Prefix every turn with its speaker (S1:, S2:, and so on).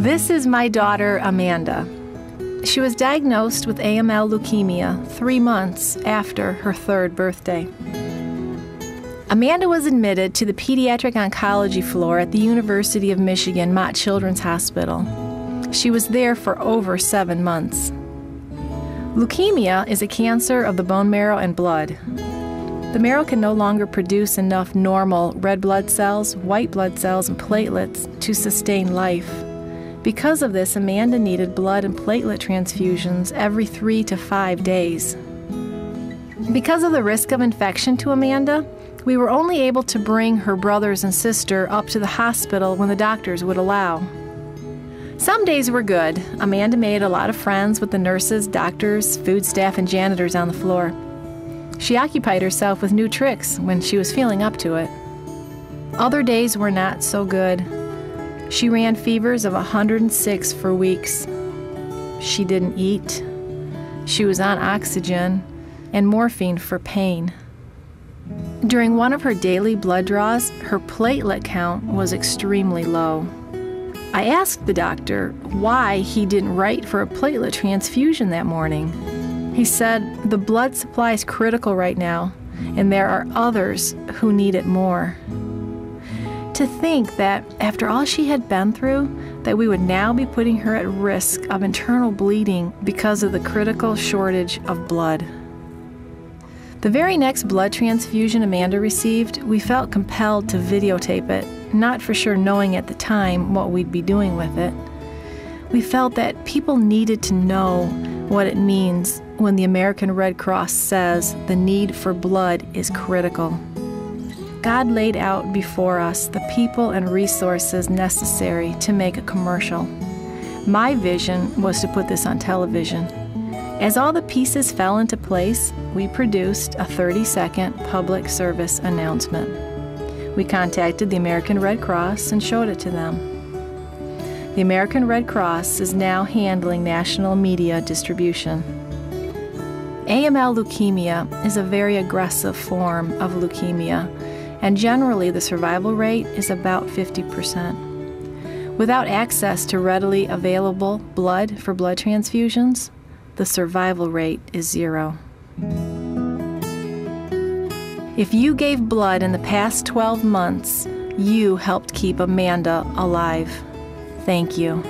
S1: This is my daughter, Amanda. She was diagnosed with AML leukemia 3 months after her 3rd birthday. Amanda was admitted to the pediatric oncology floor at the University of Michigan Mott Children's Hospital. She was there for over 7 months. Leukemia is a cancer of the bone marrow and blood. The marrow can no longer produce enough normal red blood cells, white blood cells, and platelets to sustain life. Because of this, Amanda needed blood and platelet transfusions every 3 to 5 days. Because of the risk of infection to Amanda, we were only able to bring her brothers and sister up to the hospital when the doctors would allow. Some days were good. Amanda made a lot of friends with the nurses, doctors, food staff, and janitors on the floor. She occupied herself with new tricks when she was feeling up to it. Other days were not so good. She ran fevers of 106 for weeks. She didn't eat. She was on oxygen and morphine for pain. During one of her daily blood draws, her platelet count was extremely low. I asked the doctor why he didn't write for a platelet transfusion that morning. He said, "The blood supply is critical right now, and there are others who need it more." To think that after all she had been through, that we would now be putting her at risk of internal bleeding because of the critical shortage of blood. The very next blood transfusion Amanda received, we felt compelled to videotape it, not for sure knowing at the time what we'd be doing with it. We felt that people needed to know what it means when the American Red Cross says the need for blood is critical. God laid out before us the people and resources necessary to make a commercial. My vision was to put this on television. As all the pieces fell into place, we produced a 30-second public service announcement. We contacted the American Red Cross and showed it to them. The American Red Cross is now handling national media distribution. AML leukemia is a very aggressive form of leukemia, and generally the survival rate is about 50%. Without access to readily available blood for blood transfusions, the survival rate is 0. If you gave blood in the past 12 months, you helped keep Amanda alive. Thank you.